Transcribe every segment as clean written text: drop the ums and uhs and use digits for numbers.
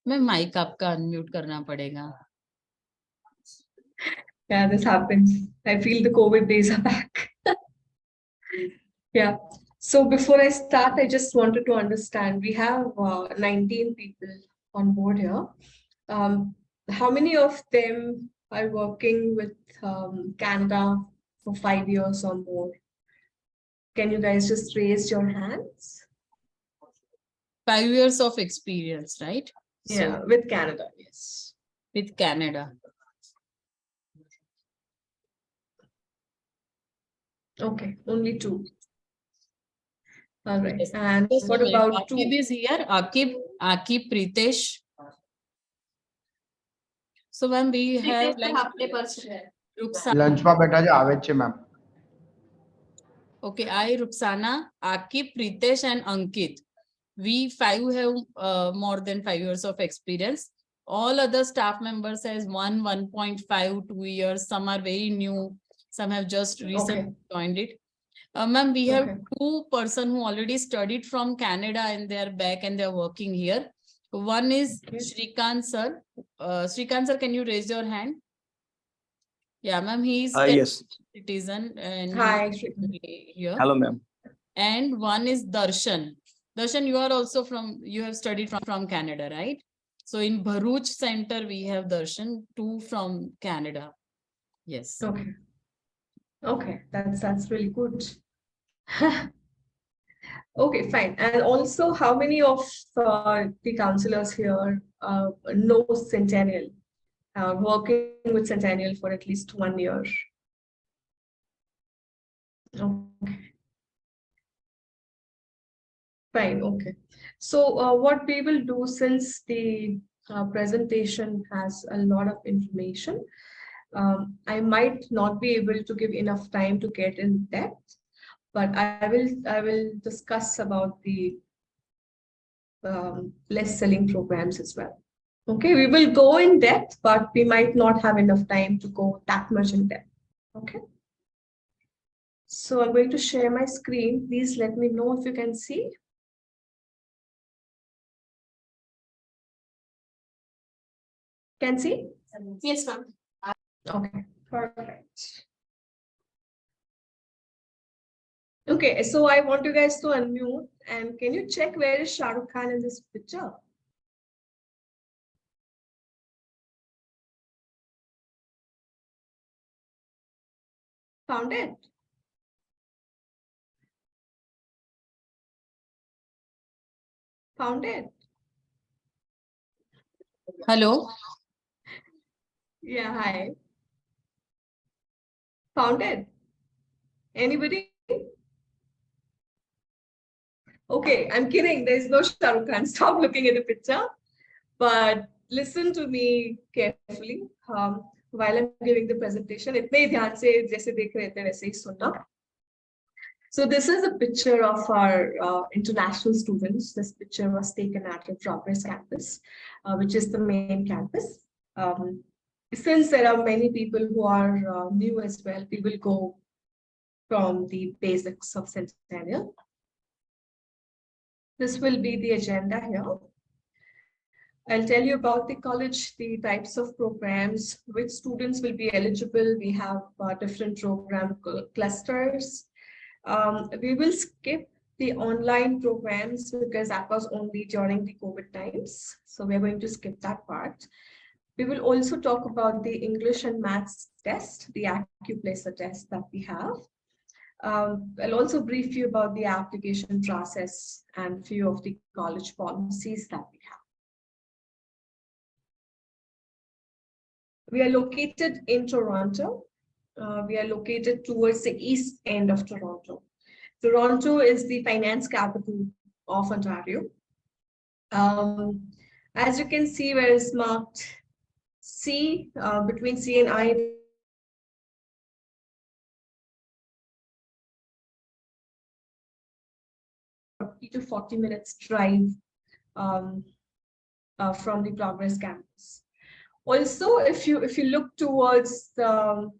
मैं माइक आपका अनम्यूट करना पड़ेगा. Yeah, this happens. I feel the COVID days are back. Yeah. So before I start, I just wanted to understand, we have 19 people on board here. How many of them are working with Canada for 5 years or more? Can you guys just raise your hands? 5 years of experience, right? Yeah, with Canada, yes. With Canada. Okay, only 2. All right. Yes. And Just what a minute. about 2? Akib is here. Akib, Pritesh. So when we have like Ruxana. Lunch में બેઠા છે આવે જ છે ma'am. Okay, I, Ruxana, Akib, Pritesh and Ankit. We 5 have more than 5 years of experience. All other staff members has 1.5, 2 years. Some are very new. Some have just recently joined it. Ma'am, we have 2 person who already studied from Canada and they are back and they are working here. One is Shrikant sir. Shrikant sir, can you raise your hand? Yeah, ma'am, he is Yes. citizen and Hi, here. Hello, ma'am. And one is Darshan. Darshan, you are also you have studied from Canada, right? So in Bharuch Center, we have Darshan, 2 from Canada. Yes. Okay. Okay, that's really good. Okay, fine. And also, how many of the counselors here know Centennial, working with Centennial for at least 1 year? Okay. Fine, okay. So what we will do, since the presentation has a lot of information, I might not be able to give enough time to get in depth, but I will discuss about the less selling programs as well. Okay, we will go in depth, but we might not have enough time to go that much in depth. Okay. So I'm going to share my screen. Please let me know if you can see. Can see? Yes, ma'am. Okay, perfect. Okay, so I want you guys to unmute, and can you check where is Shah Rukh Khan in this picture? Found it? Found it? Hello. Yeah, hi. Found it? Anybody? Okay, I'm kidding. There's no Shah Rukh Khan. Stop looking at the picture. But listen to me carefully while I'm giving the presentation. इतने ही ध्यान से जैसे देख रहे थे वैसे ही सुनना. So this is a picture of our international students. This picture was taken at the Progress campus, which is the main campus. Since there are many people who are new as well, we will go from the basics of Centennial. This will be the agenda here. I'll tell you about the college, the types of programs, which students will be eligible. We have different program clusters. We will skip the online programs because that was only during the COVID times. So we're going to skip that part. We will also talk about the English and Maths test, the AccuPlacer test that we have. I'll also brief you about the application process and few of the college policies that we have. We are located in Toronto. We are located towards the east end of Toronto. Toronto is the finance capital of Ontario. As you can see, where is marked C, between C and I, to 40 minutes drive from the Progress campus. Also, if you look towards the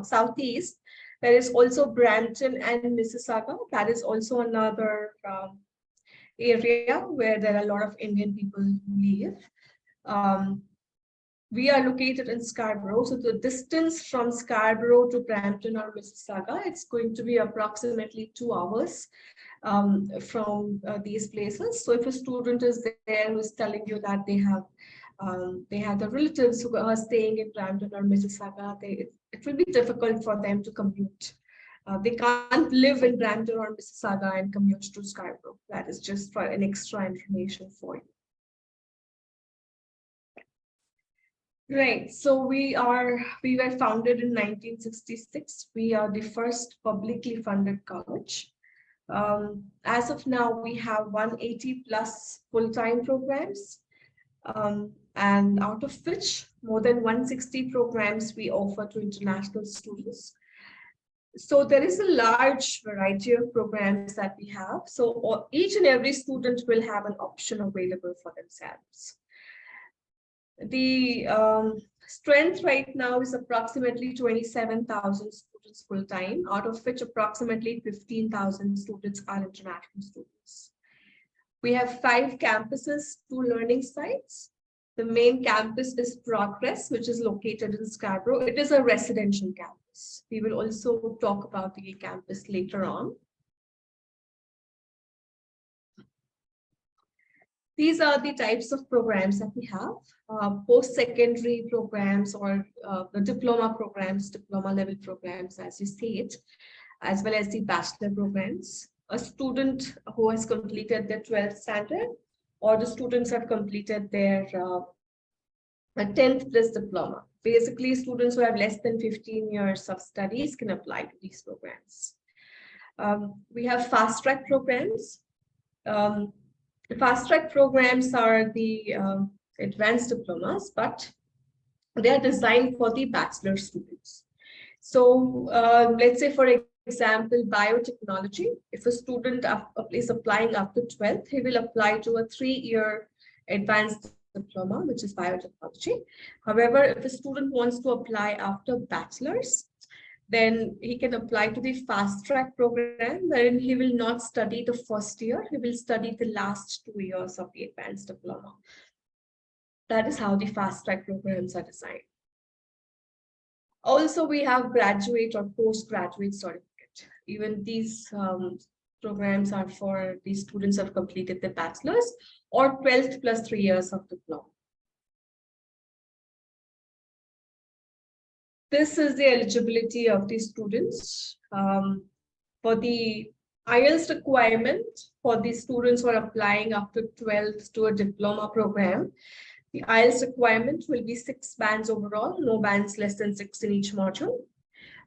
southeast, there is also Brampton and Mississauga. That is also another area where there are a lot of Indian people who live. We are located in Scarborough, so the distance from Scarborough to Brampton or Mississauga, it's going to be approximately 2 hours from these places. So if a student is there who is telling you that they have the relatives who are staying in Brampton or Mississauga, it will be difficult for them to commute. They can't live in Brampton or Mississauga and commute to Scarborough. That is just for an extra information for you. Right, so we were founded in 1966. We are the first publicly funded college. As of now, we have 180 plus full-time programs, and out of which more than 160 programs we offer to international students. So there is a large variety of programs that we have. So each and every student will have an option available for themselves. The strength right now is approximately 27,000 students full-time, out of which approximately 15,000 students are international students. We have 5 campuses, 2 learning sites. The main campus is Progress, which is located in Scarborough. It is a residential campus. We will also talk about the campus later on. These are the types of programs that we have. Post-secondary programs or the diploma programs, diploma level programs, as you see it, as well as the bachelor programs. A student who has completed their 12th standard, or the students have completed their 10th plus diploma. Basically, students who have less than 15 years of studies can apply to these programs. We have fast track programs. The fast track programs are the advanced diplomas, but they are designed for the bachelor students. So let's say, for example, biotechnology. If a student is applying after 12th, he will apply to a 3-year advanced diploma, which is biotechnology. However, if a student wants to apply after bachelor's, then he can apply to the fast track program, wherein he will not study the first year, he will study the last 2 years of the advanced diploma. That is how the fast track programs are designed. Also, we have graduate or postgraduate certificate. Even these programs are for the students who have completed the bachelor's or 12th plus 3 years of diploma. This is the eligibility of the students. For the IELTS requirement for the students who are applying after 12th to a diploma program, the IELTS requirement will be 6 bands overall, no bands less than 6 in each module.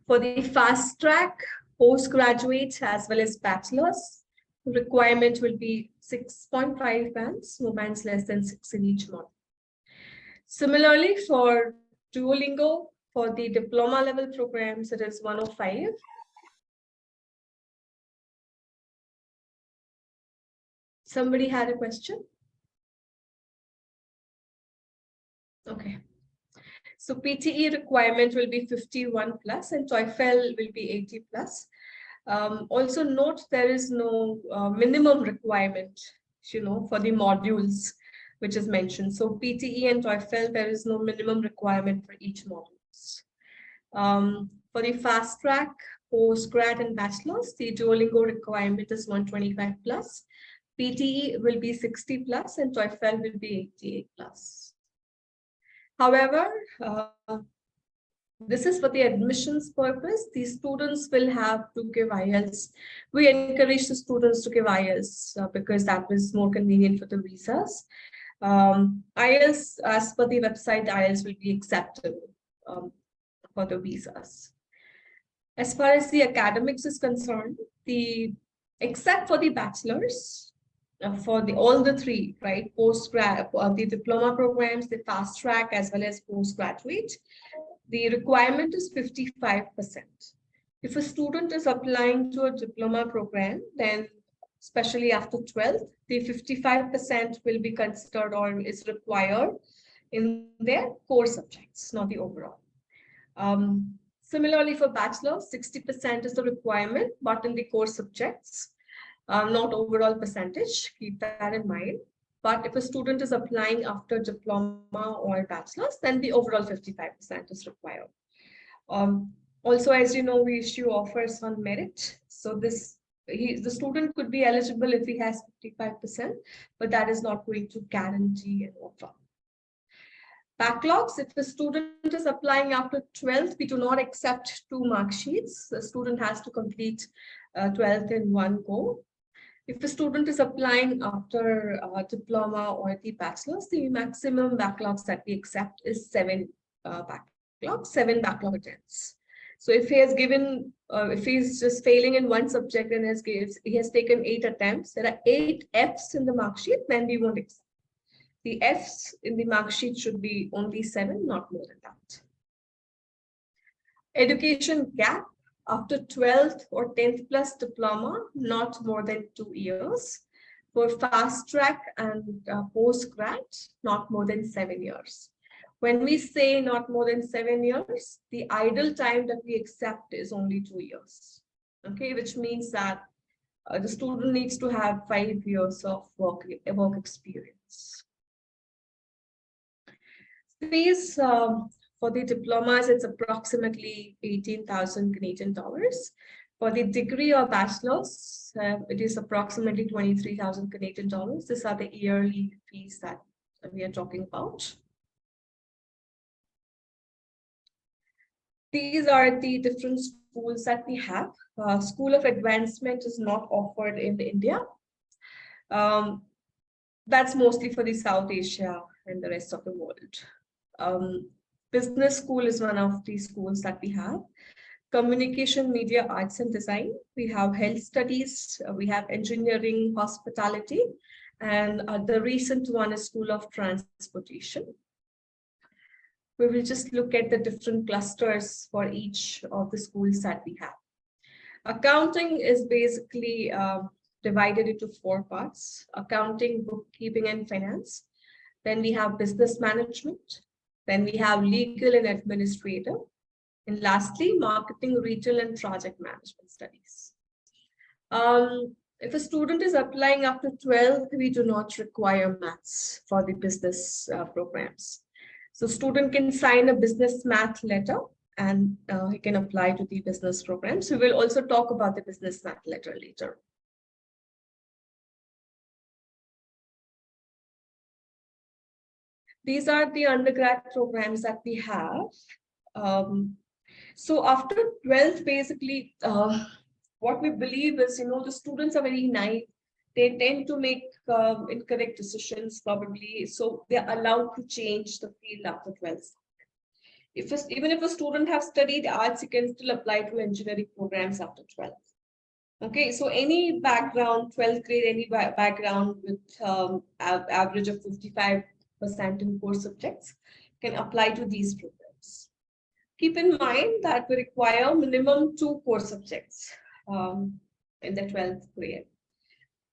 For the fast track, postgraduate, as well as bachelor's, the requirement will be 6.5 bands, no bands less than 6 in each module. Similarly, for Duolingo, for the diploma level programs, it is 105. Somebody had a question? Okay. So PTE requirement will be 51 plus and TOEFL will be 80 plus. Also note there is no minimum requirement, for the modules which is mentioned. So PTE and TOEFL, there is no minimum requirement for each module. For the fast track, postgrad and bachelor's, the Duolingo requirement is 125 plus. PTE will be 60 plus and TOEFL will be 88 plus. However, this is for the admissions purpose. The students will have to give IELTS. We encourage the students to give IELTS because that was more convenient for the visas. IELTS, as per the website, IELTS will be acceptable for the visas. As far as the academics is concerned, except for the bachelor's, for all the 3, right, postgrad, the diploma programs, the fast track, as well as postgraduate, the requirement is 55%. If a student is applying to a diploma program, then especially after 12th, the 55% will be considered or is required in their core subjects, not the overall. Similarly, for bachelor, 60% is the requirement, but in the core subjects. not overall percentage, keep that in mind. But if a student is applying after diploma or bachelor's, then the overall 55% is required. Also, as you know, we issue offers on merit. So the student could be eligible if he has 55%, but that is not going to guarantee an offer. Backlogs, if a student is applying after 12th, we do not accept 2 mark sheets. The student has to complete 12th in one go. If a student is applying after diploma or the bachelor's, the maximum backlogs that we accept is 7 backlogs, 7 backlog attempts. So if he has given, if he's just failing in one subject and he has taken 8 attempts, there are 8 Fs in the mark sheet, then we won't accept. The Fs in the mark sheet should be only 7, not more than that. Education gap after 12th or 10th plus diploma, not more than 2 years. For fast track and post-grad, not more than 7 years. When we say not more than 7 years, the ideal time that we accept is only 2 years. Okay, which means that the student needs to have 5 years of work experience. Fees for the diplomas, it's approximately 18,000 Canadian dollars. For the degree or bachelor's, it is approximately 23,000 Canadian dollars. These are the yearly fees that we are talking about. These are the different schools that we have. School of Advancement is not offered in India. That's mostly for the South Asia and the rest of the world. Business school is one of the schools that we have. Communication, media, arts and design. We have health studies. We have engineering, hospitality. And the recent one is School of Transportation. We will just look at the different clusters for each of the schools that we have. Accounting is basically divided into 4 parts: accounting, bookkeeping, and finance. Then we have business management. Then we have legal and administrative. And lastly, marketing, retail, and project management studies. If a student is applying after 12th, we do not require maths for the business programs. So student can sign a business math letter and he can apply to the business programs. We will also talk about the business math letter later. These are the undergrad programs that we have. So after 12th, basically, what we believe is, the students are very naive. They tend to make incorrect decisions probably. So they're allowed to change the field after 12th. Even if a student has studied arts, he can still apply to engineering programs after 12th. Okay, so any background, 12th grade, any background with average of 55% in core subjects can apply to these programs. Keep in mind that we require minimum 2 core subjects in the 12th grade.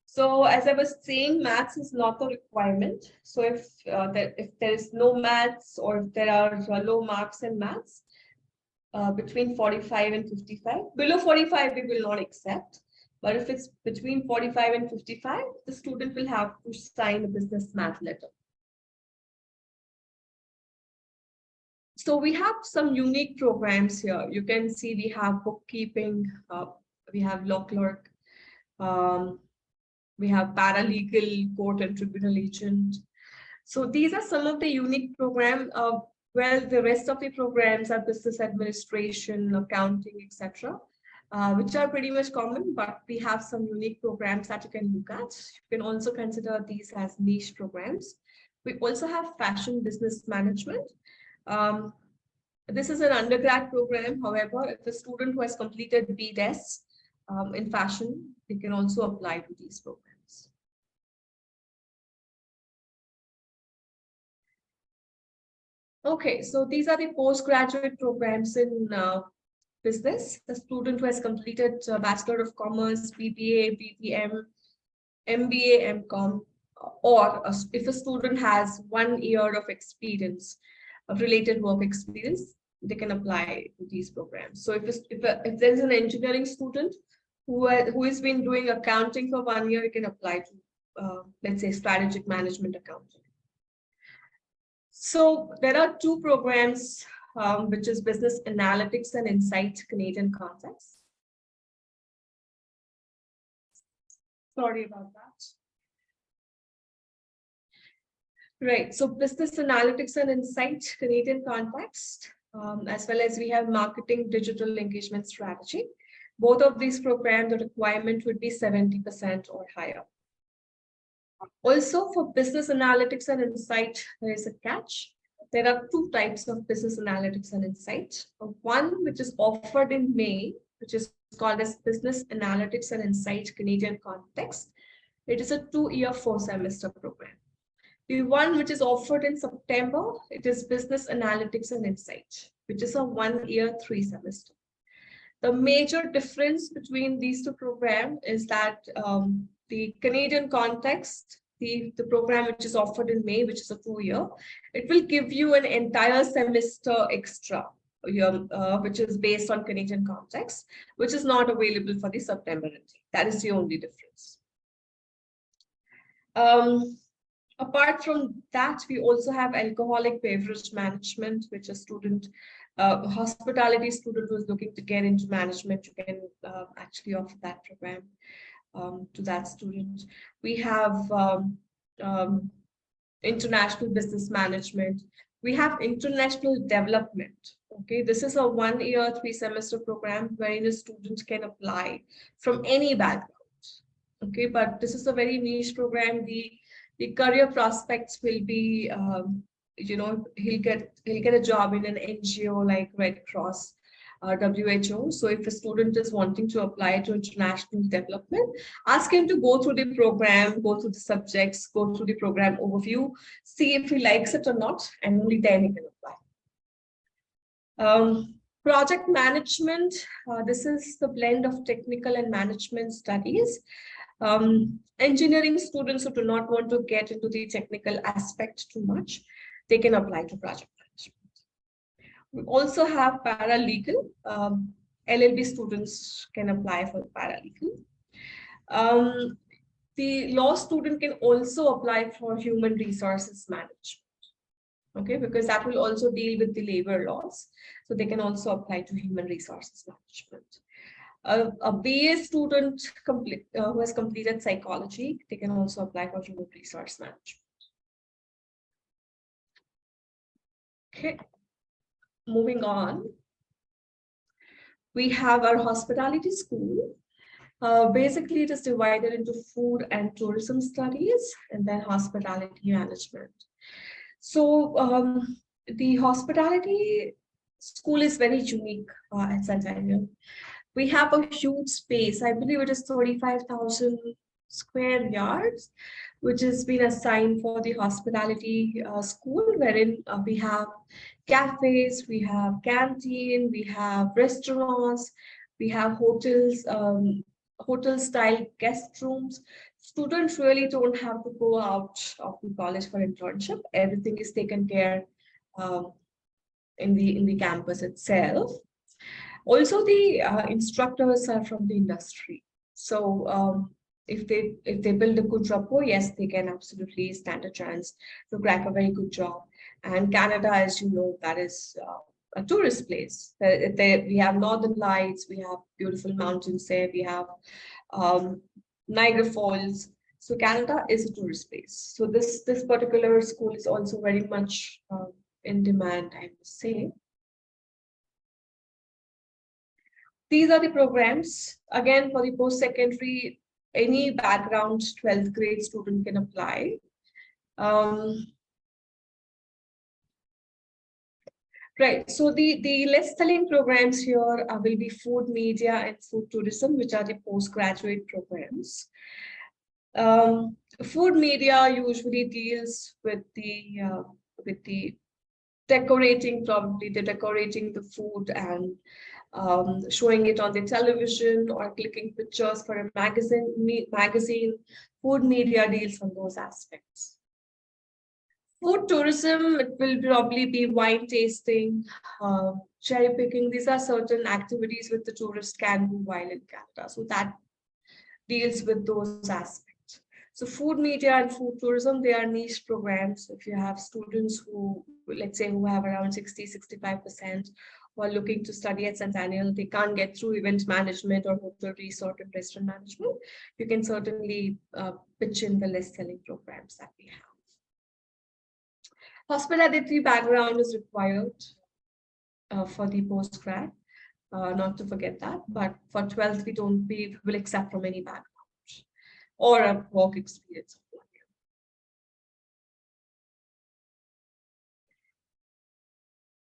So as I was saying, maths is not a requirement. So if there is no maths or if there are low marks in maths, between 45 and 55, below 45 we will not accept. But if it's between 45 and 55, the student will have to sign a business math letter. So we have some unique programs here. You can see we have bookkeeping, we have law clerk, we have paralegal, court and tribunal agent. So these are some of the unique programs. Well, the rest of the programs are business administration, accounting, etc., which are pretty much common, but we have some unique programs that you can look at. You can also consider these as niche programs. We also have fashion business management. This is an undergrad program. However, if a student who has completed BDES in fashion, they can also apply to these programs. Okay, so these are the postgraduate programs in business. The student who has completed Bachelor of Commerce, BBA, BBM, MBA, MCOM, or if a student has 1 year of experience, of related work experience, they can apply to these programs. So if there's an engineering student who has been doing accounting for 1 year, you can apply to, let's say, strategic management accounting. So there are two programs, which is Business Analytics and Insight Canadian Context. Sorry about that. Right, so Business Analytics and Insight Canadian Context, as well as we have Marketing Digital Engagement Strategy. Both of these programs, the requirement would be 70% or higher. Also, for Business Analytics and Insight, there is a catch. There are two types of Business Analytics and Insight. One, which is offered in May, which is called as Business Analytics and Insight Canadian Context. It is a 2-year, 4-semester program. The one which is offered in September, it is Business Analytics and Insight, which is a 1-year, 3-semester. The major difference between these two programs is that the Canadian Context, the program which is offered in May, which is a 2-year, it will give you an entire semester extra, which is based on Canadian Context, which is not available for the September intake. That is the only difference. Apart from that, we also have alcoholic beverage management, which a student, hospitality student who is looking to get into management, you can actually offer that program to that student. We have international business management. We have international development. Okay, this is a 1-year, 3-semester program wherein a student can apply from any background. Okay, but this is a very niche program. The career prospects will be, he'll get a job in an NGO like Red Cross, WHO. So if a student is wanting to apply to international development, ask him to go through the program, go through the subjects, go through the program overview, see if he likes it or not, and only then he can apply. Project management, this is the blend of technical and management studies. Engineering students who do not want to get into the technical aspect too much, they can apply to project management. We also have paralegal. LLB students can apply for paralegal. The law student can also apply for human resources management. Okay, because that will also deal with the labor laws. So they can also apply to human resources management. A BA student who has completed psychology, they can also apply for human resource management. Okay, moving on. We have our hospitality school. Basically, it is divided into food and tourism studies and then hospitality management. So the hospitality school is very unique at Centennial. We have a huge space. I believe it is 35,000 square yards, which has been assigned for the hospitality school, wherein we have cafes, we have canteen, we have restaurants, we have hotels, hotel-style guest rooms. Students really don't have to go out of the college for internship. Everything is taken care in the campus itself. Also, the instructors are from the industry. So if they build a good rapport, yes, they can absolutely stand a chance to crack a very good job. And Canada, as you know, that is a tourist place. We have Northern Lights, we have beautiful mountains there, we have Niagara Falls. So Canada is a tourist place. So this particular school is also very much in demand, I would say. These are the programs. Again, for the post-secondary, any background 12th grade student can apply. Right, so the less selling programs here will be food media and food tourism, which are the postgraduate programs. Food media usually deals with the decorating, probably the decorating the food and showing it on the television or clicking pictures for a magazine. Food media deals on those aspects. Food tourism, it will probably be wine tasting, cherry picking. These are certain activities which the tourist can do while in Canada. So that deals with those aspects. So food media and food tourism, they are niche programs. If you have students who, let's say, who have around 60-65%, who are looking to study at Centennial, they can't get through event management or hotel resort and restaurant management, you can certainly pitch in the list selling programs that we have. Hospitality background is required for the postgrad, not to forget that. But for 12th, we will accept from any background or a work experience.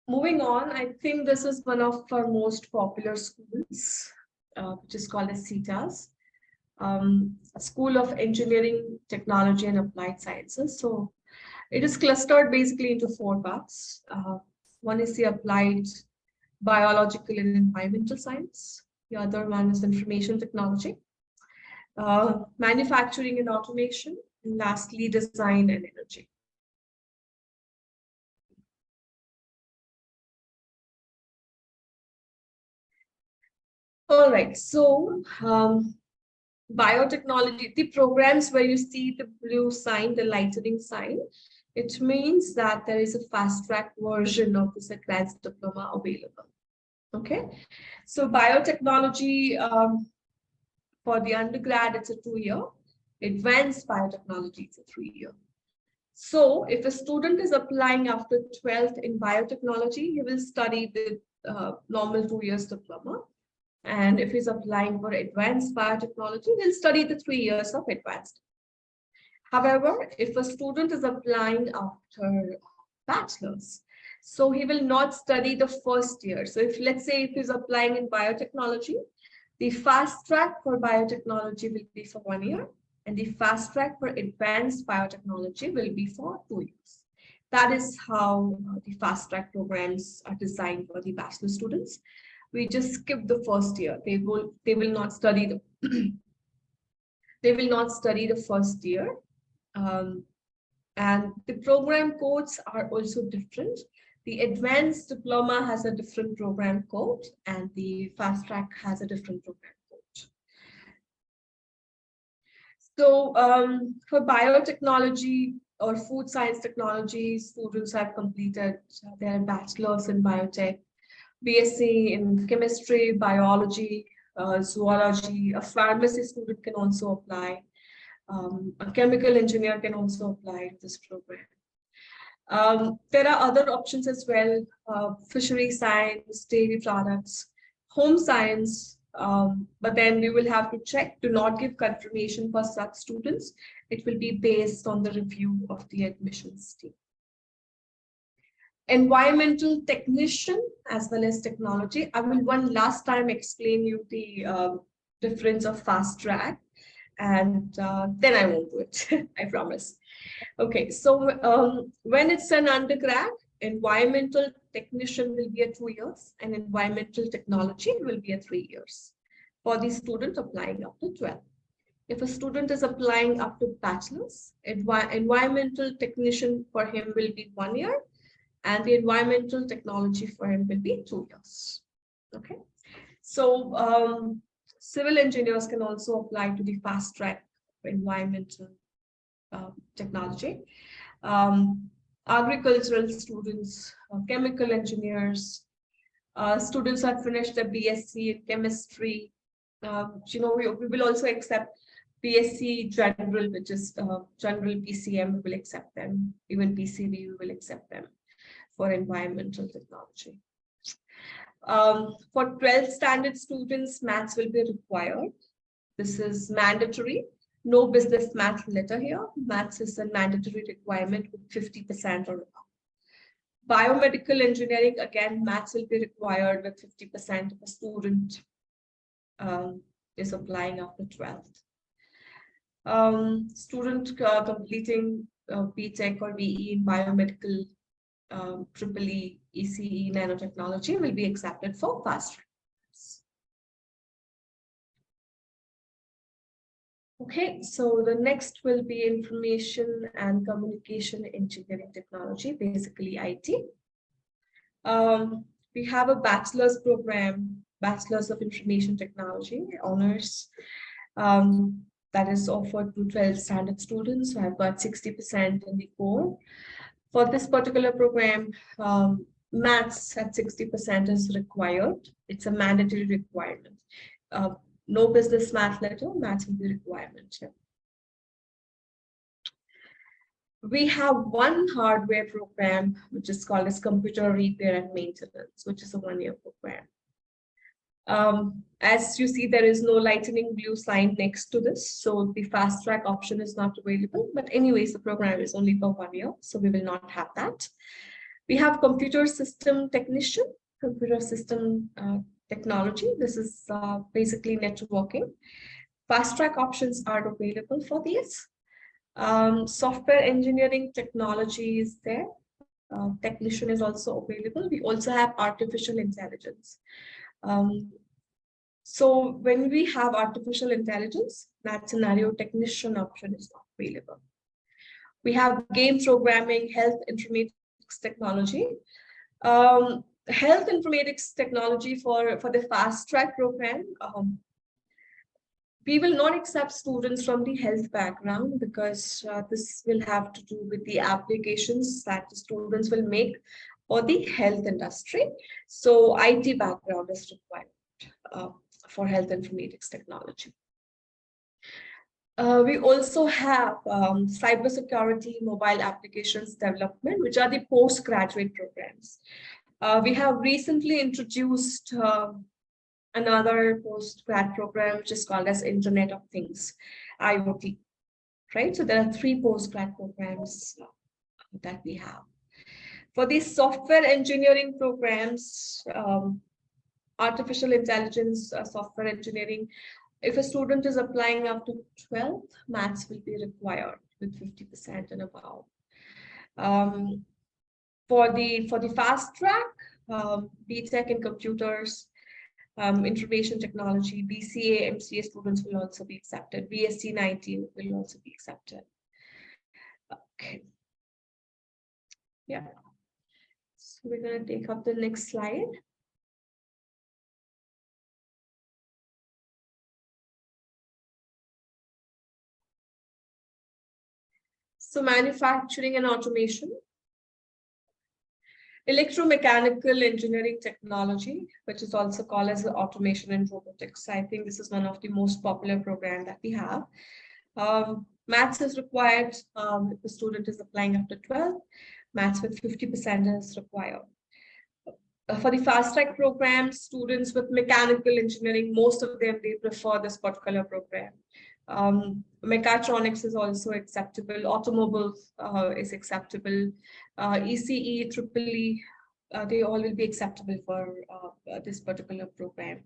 Moving on, I think this is one of our most popular schools, which is called as CETAS, School of Engineering, Technology and Applied Sciences. So it is clustered basically into 4 parts. One is the applied biological and environmental science. The other one is information technology, manufacturing and automation, and lastly, design and energy. All right, so biotechnology, the programs where you see the blue sign, the lightning sign, it means that there is a fast track version of this advanced diploma available. Okay, so biotechnology for the undergrad, it's a 2-year. Advanced biotechnology, it's a 3-year. So if a student is applying after 12th in biotechnology, he will study the normal 2 years diploma. And if he's applying for advanced biotechnology, he'll study the 3 years of advanced. However, if a student is applying after bachelor's, so he will not study the first year. So if, let's say, if he's applying in biotechnology, the fast track for biotechnology will be for 1 year, and the fast track for advanced biotechnology will be for 2 years. That is how the fast track programs are designed for the bachelor students. We just skip the first year. They will not study the they will not study the first year. And the program codes are also different. The advanced diploma has a different program code, and the fast track has a different program code. So for biotechnology or food science technology, students have completed their bachelor's in biotech, BSc in chemistry, biology, zoology. A pharmacy student can also apply. A chemical engineer can also apply to this program. There are other options as well, fishery science, dairy products, home science, but then we will have to check to not give confirmation for such students. It will be based on the review of the admissions team. Environmental technician as well as technology. I will one last time explain you the difference of fast track, and then I won't do it, I promise. Okay, so when it's an undergrad, environmental technician will be a 2 years, and environmental technology will be a 3 years for the student applying up to 12. If a student is applying up to bachelor's, environmental technician for him will be 1 year, and the environmental technology for him will be 2 years. Okay, so civil engineers can also apply to the fast track environmental technology. Agricultural students, chemical engineers, students who have finished their BSc in chemistry. We will also accept BSc General, which is General PCM, we will accept them. Even PCB, we will accept them for environmental technology. For 12th standard students, maths will be required. This is mandatory. No business math letter here. Maths is a mandatory requirement with 50% or above. Biomedical engineering, again, maths will be required with 50% of a student is applying after 12th. Student completing BTech or BE in biomedical, EEE, ECE, nanotechnology will be accepted for fast track. Okay, so the next will be information and communication engineering technology, basically IT. We have a bachelor's program, Bachelor's of Information Technology, honors, that is offered to 12 standard students. So I've got 60% in the core. For this particular program, maths at 60% is required. It's a mandatory requirement. No business math letter, maths will be requirement. Yeah. We have one hardware program, which is called as computer repair and maintenance, which is a one-year program. As you see, there is no lightning blue sign next to this, so the fast track option is not available. But anyways, the program is only for 1 year, so we will not have that. We have computer system technician, computer system technology. This is basically networking. Fast track options are available for these. Software engineering technology is there. Technician is also available. We also have artificial intelligence. So when we have artificial intelligence, that scenario technician option is not available. We have game programming, health informatics technology. Health informatics technology for the fast track program, we will not accept students from the health background because this will have to do with the applications that the students will make for the health industry. So IT background is required for health informatics technology. We also have cybersecurity mobile applications development, which are the postgraduate programs. We have recently introduced another postgrad program, which is called as Internet of Things, IoT, right? So there are 3 postgrad programs that we have. For these software engineering programs, artificial intelligence, software engineering, if a student is applying up to 12th, maths will be required with 50% and above. For the fast track, BTech in computers, information technology, BCA, MCA students will also be accepted. BSc 19 will also be accepted. Okay. Yeah. So we're going to take up the next slide. So manufacturing and automation. Electromechanical engineering technology, which is also called as automation and robotics. I think this is one of the most popular programs that we have. Maths is required if the student is applying after 12. Maths with 50% is required. For the fast track program, students with mechanical engineering, most of them, they prefer this particular program. Mechatronics is also acceptable. Automobiles is acceptable. ECE, EEE, they all will be acceptable for this particular program.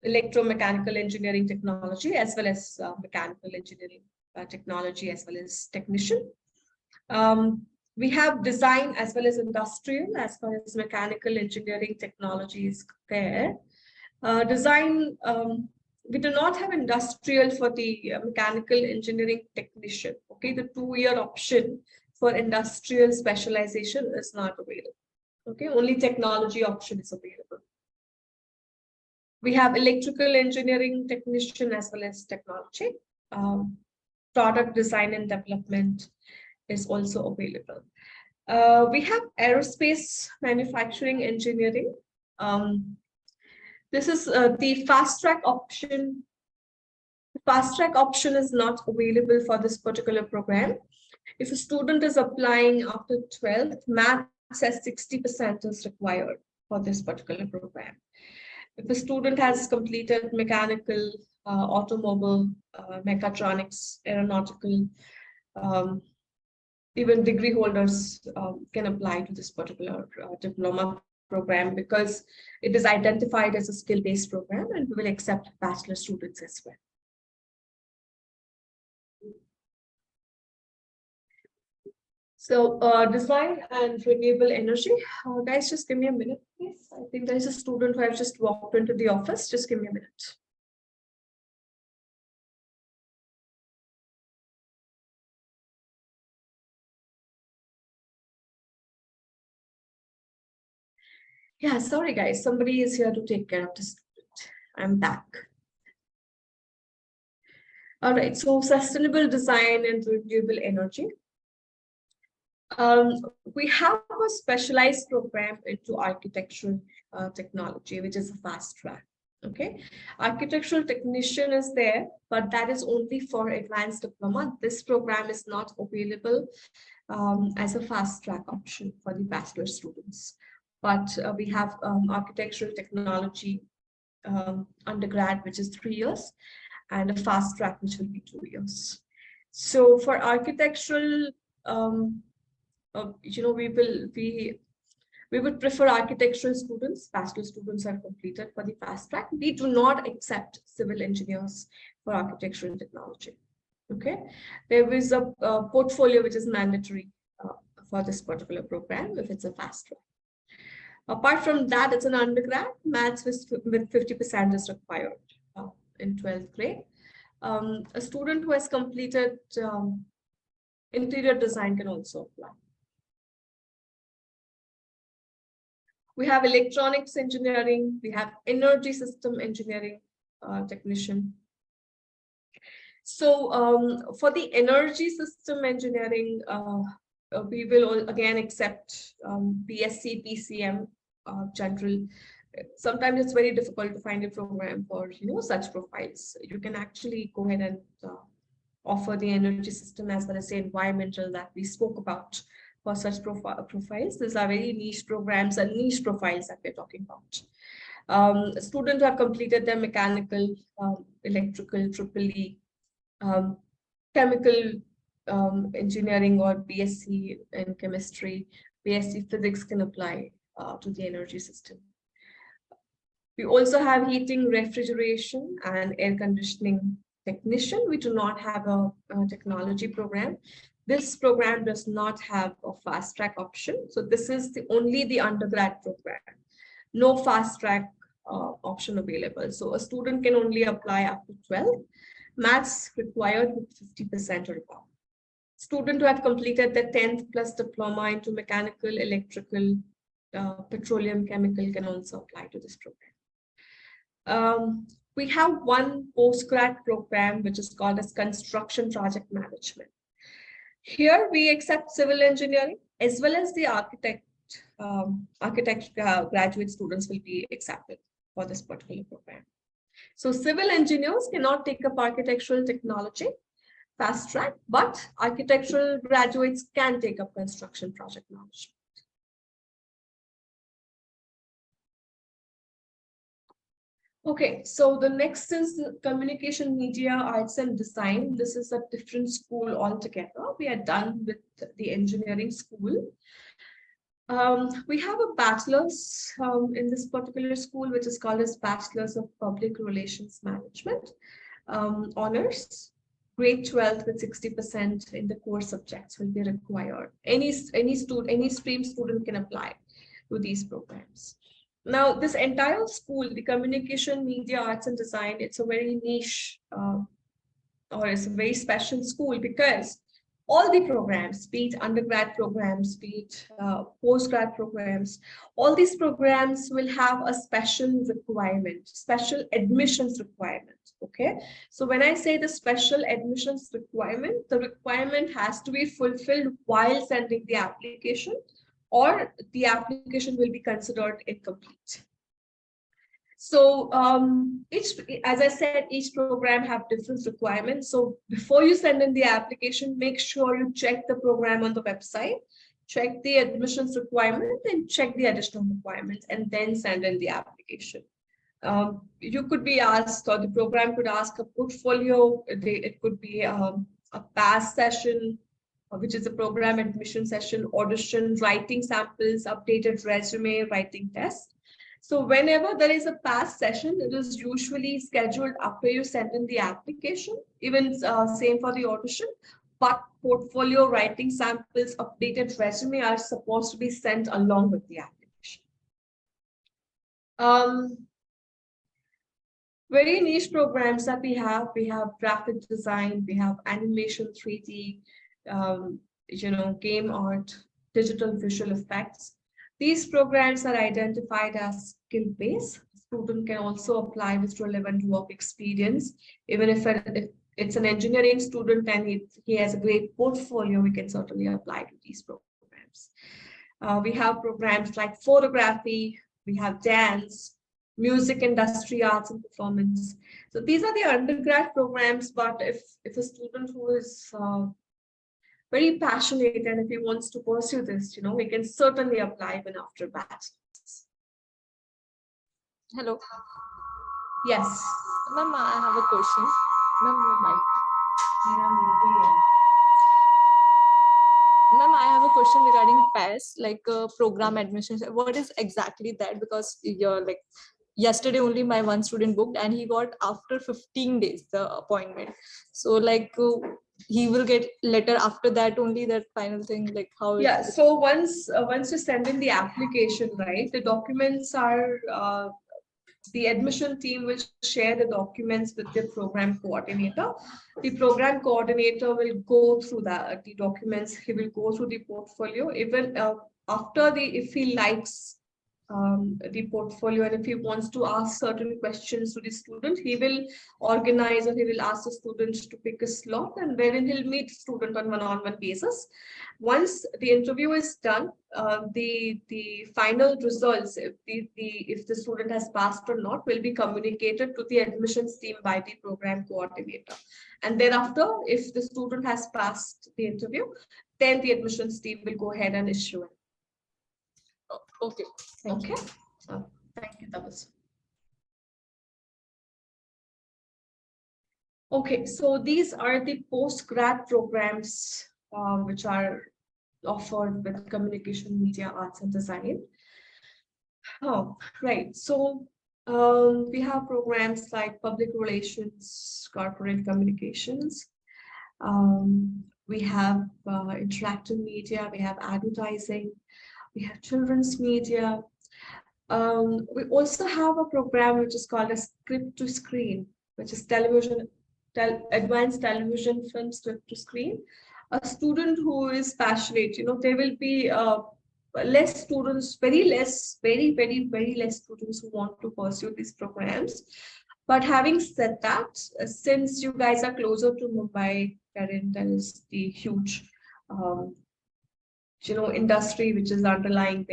Electromechanical engineering technology, as well as mechanical engineering technology, as well as technician. We have design as well as industrial, as far as mechanical engineering technology is there. Design, we do not have industrial for the mechanical engineering technician. Okay, the 2-year option for industrial specialization is not available. Okay, only technology option is available. We have electrical engineering technician as well as technology. Product design and development is also available. We have aerospace manufacturing engineering. This is the fast track option. The fast track option is not available for this particular program. If a student is applying after 12th, maths as 60% is required for this particular program. If a student has completed mechanical, automobile, mechatronics, aeronautical, even degree holders can apply to this particular diploma program because it is identified as a skill-based program, and we will accept bachelor students as well. So design and renewable energy. Guys, just give me a minute, please. I think there's a student who has just walked into the office. Just give me a minute. Yeah, sorry guys, somebody is here to take care of the student. I'm back. All right, so sustainable design and renewable energy. We have a specialized program into architectural technology, which is a fast track. Okay, architectural technician is there, but that is only for advanced diploma. This program is not available as a fast track option for the bachelor students. But we have architectural technology undergrad, which is 3 years, and a fast track, which will be 2 years. So for architectural, we would prefer architectural students. Bachelor students are completed for the fast track. We do not accept civil engineers for architectural technology. Okay, there is a portfolio which is mandatory for this particular program if it's a fast track. Apart from that, it's an undergrad. Maths with 50% is required in 12th grade. A student who has completed interior design can also apply. We have electronics engineering. We have energy system engineering technician. So for the energy system engineering, we will again accept BSc, PCM, general. Sometimes it's very difficult to find a program for such profiles. You can actually go ahead and offer the energy system as well as the environmental that we spoke about for such profiles. These are very niche programs and niche profiles that we're talking about. Students have completed their mechanical, electrical, EEE, chemical engineering or BSc in chemistry, BSc physics can apply to the energy system. We also have heating, refrigeration, and air conditioning technician. We do not have a technology program. This program does not have a fast track option. So this is only the undergrad program. No fast track option available. So a student can only apply up to 12. Maths required with 50% or above. Student who have completed the 10th plus diploma into mechanical, electrical, petroleum, chemical can also apply to this program. We have one postgrad program which is called as construction project management. Here we accept civil engineering as well as the architect graduate students will be accepted for this particular program. So civil engineers cannot take up architectural technology fast track, but architectural graduates can take up construction project management. Okay, so the next is communication, media, arts and design. This is a different school altogether. We are done with the engineering school. We have a bachelor's in this particular school, which is called as Bachelor's of Public Relations Management, honors. Grade 12 with 60% in the core subjects will be required. Any stream student can apply to these programs. Now, this entire school, the communication, media, arts and design, it's a very niche or it's a very special school because all the programs, be it undergrad programs, be it postgrad programs, all these programs will have a special requirement, special admissions requirement. Okay, so when I say the special admissions requirement, the requirement has to be fulfilled while sending the application, or the application will be considered incomplete. So as I said, each program have different requirements. So before you send in the application, make sure you check the program on the website, check the admissions requirement and check the additional requirements and then send in the application. You could be asked, or the program could ask a portfolio. It could be a pass session, which is a program admission session, audition, writing samples, updated resume, writing test. So whenever there is a pass session, it is usually scheduled after you send in the application, even same for the audition, but portfolio, writing samples, updated resume are supposed to be sent along with the application. Very niche programs that we have graphic design, we have animation, 3D, game art, digital visual effects. These programs are identified as skill-based. Student can also apply with relevant work experience. Even if it's an engineering student and he has a great portfolio, we can certainly apply to these programs. We have programs like photography, we have dance, music, industry, arts, and performance. So these are the undergrad programs, but if a student who is very passionate and if he wants to pursue this, we can certainly apply even after bachelor's. Hello, Yes. ma'am. I have a question. Ma'am, your mic. Ma'am, I have a question regarding PAS, like program admission. What is exactly that? Because you're like yesterday only my one student booked and he got after 15 days the appointment. So like he will get letter after that only, that final thing, like how Yeah, so once you send in the application, right, the documents are the admission team will share the documents with the program coordinator. The program coordinator will go through the documents. He will go through the portfolio. Even after if he likes the portfolio and if he wants to ask certain questions to the student, he will organize or he will ask the student to pick a slot and wherein he'll meet student on one-on-one basis. Once the interview is done, the final results, if the student has passed or not, will be communicated to the admissions team by the program coordinator. And thereafter, if the student has passed the interview, then the admissions team will go ahead and issue it. okay. Okay. Thank you, Tabas. Okay, so these are the post-grad programs which are offered with communication, media, arts, and design. Oh, right. So we have programs like public relations, corporate communications. We have interactive media, we have advertising, we have children's media. We also have a program which is called a script to screen, which is advanced television film script to screen. A student who is passionate, there will be less students, very less students who want to pursue these programs. But having said that, since you guys are closer to Mumbai, wherein there is the huge industry which is underlying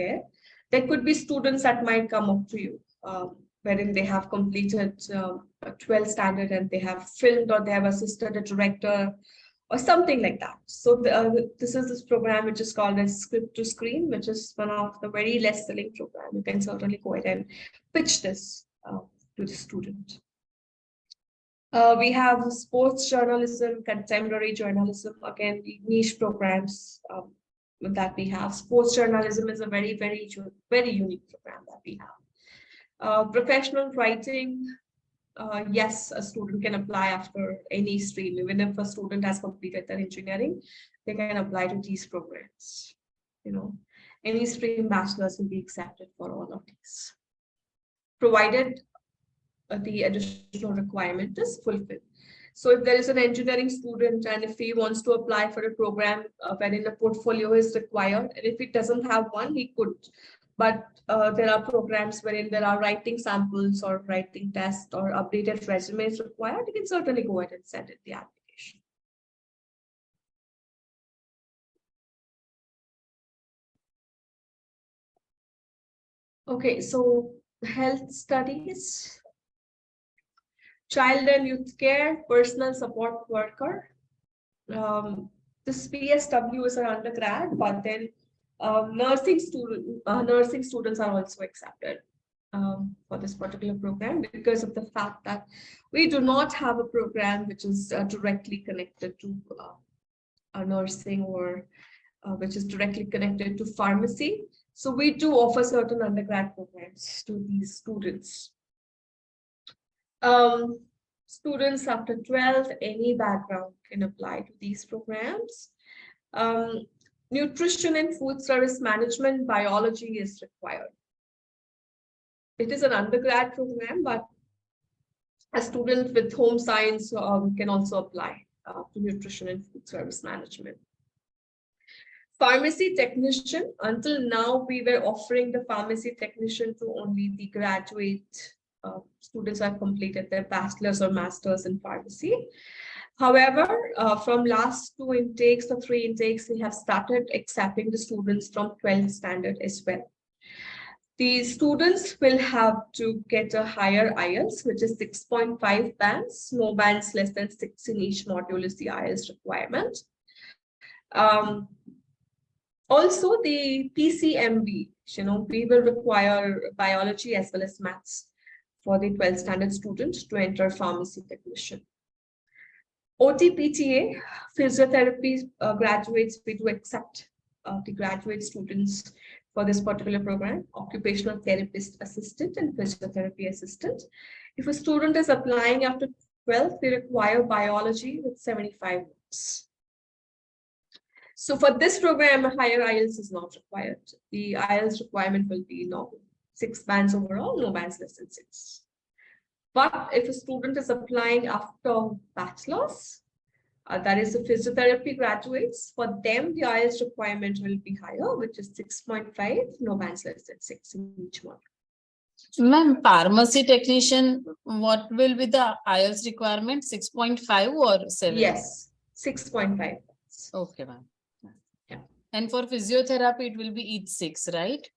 there could be students that might come up to you wherein they have completed 12th standard and they have filmed or they have assisted a director or something like that. So this is this program which is called as script to screen, which is one of the very less selling program. You can certainly go ahead and pitch this to the student. We have sports journalism, contemporary journalism, again, niche programs that we have. Sports journalism is a very, very, very unique program that we have. Professional writing, yes, a student can apply after any stream. Even if a student has completed their engineering, they can apply to these programs. Any stream bachelor's will be accepted for all of these, provided the additional requirement is fulfilled. So if there is an engineering student and if he wants to apply for a program wherein a portfolio is required, and if he doesn't have one, he could. But there are programs wherein there are writing samples or writing tests or updated resumes required, you can certainly go ahead and send in the application. Okay, so health studies, child and youth care, personal support worker. This PSW is an undergrad, but then nursing students are also accepted for this particular program because of the fact that we do not have a program which is directly connected to nursing or which is directly connected to pharmacy. So we do offer certain undergrad programs to these students. Students after 12th, any background can apply to these programs. Nutrition and food service management, biology is required. It is an undergrad program, but a student with home science can also apply to nutrition and food service management. Pharmacy technician, until now we were offering the pharmacy technician to only the graduate students who have completed their bachelor's or master's in pharmacy. However, from last 2 intakes or 3 intakes, we have started accepting the students from 12th standard as well. The students will have to get a higher IELTS, which is 6.5 bands. No bands less than 6 in each module is the IELTS requirement. Also, the PCMB, we will require biology as well as maths for the 12th standard students to enter pharmacy technician. OTPTA, physiotherapy graduates, we do accept the graduate students for this particular program, occupational therapist assistant and physiotherapy assistant. If a student is applying after 12th, they require biology with 75 marks. So for this program, higher IELTS is not required. The IELTS requirement will be normal, 6 bands overall, no bands less than 6. But if a student is applying after bachelor's, that is the physiotherapy graduates, for them the IELTS requirement will be higher, which is 6.5, no bands less than 6 in each one. Ma'am, pharmacy technician, what will be the IELTS requirement? 6.5 or 7? Yes, 6.5. Okay, ma'am. Yeah. And for physiotherapy, it will be each 6, right?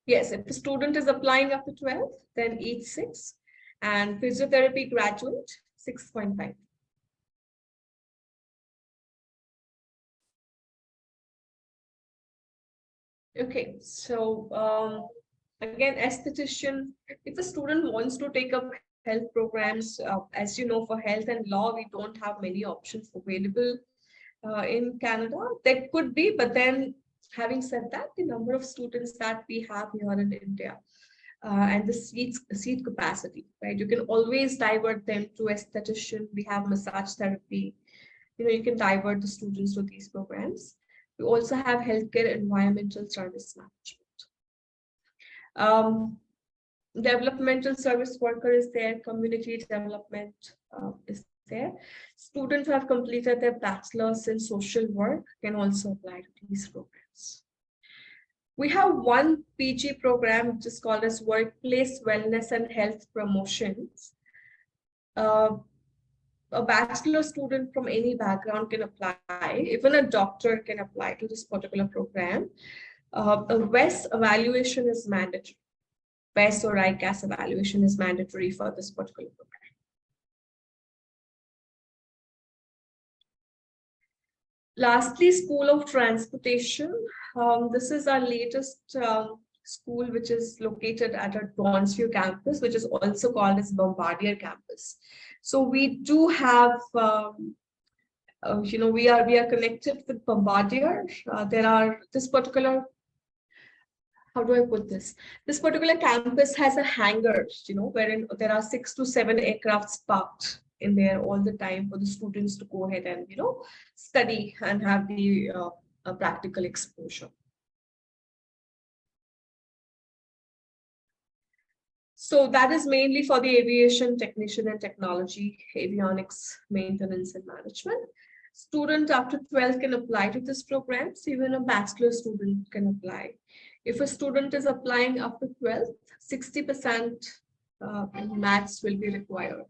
Yes, if the student is applying after 12, then each 6. And physiotherapy graduate, 6.5. Okay, so again, esthetician, if a student wants to take up health programs, as you know, for health and law, we don't have many options available in Canada. There could be, but then having said that, the number of students that we have here in India and the seat capacity, right? You can always divert them to esthetician. We have massage therapy. You can divert the students to these programs. We also have healthcare environmental service management. Developmental service worker is there, community development is there. Students who have completed their bachelor's in social work can also apply to these programs. We have one PG program which is called as Workplace Wellness and Health Promotions. A bachelor student from any background can apply. Even a doctor can apply to this particular program. A WES evaluation is mandatory. WES or ICAS evaluation is mandatory for this particular program. Lastly, School of Transportation. This is our latest school, which is located at our Donsview campus, which is also called as Bombardier campus. So we do have, we are connected with Bombardier. There are this particular, how do I put this? This particular campus has a hangar, wherein there are 6 to 7 aircrafts parked in there all the time for the students to go ahead and, study and have the practical exposure. So that is mainly for the aviation technician and technology, avionics, maintenance and management. Student after 12 can apply to this program. So even a bachelor student can apply. If a student is applying after 12, 60% maths will be required.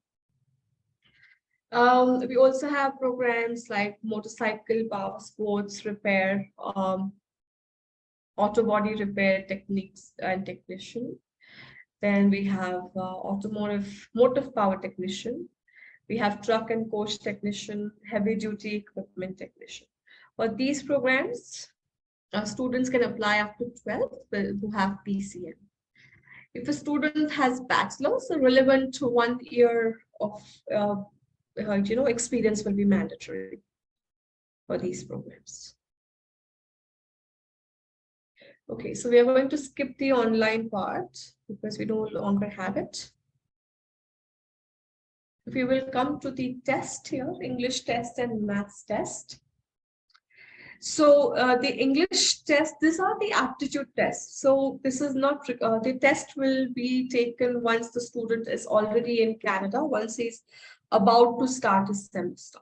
We also have programs like motorcycle, power sports, repair, auto body repair techniques and technician. Then we have motive power technician. We have truck and coach technician, heavy duty equipment technician. For these programs, students can apply after 12 who have PCM. If a student has bachelor's, a relevant to 1 year of experience will be mandatory for these programs. Okay, so we are going to skip the online part because we no longer have it. We will come to the test here, English test and maths test. So the English test, these are the aptitude tests. So this is not, the test will be taken once the student is already in Canada, once he's about to start his semester.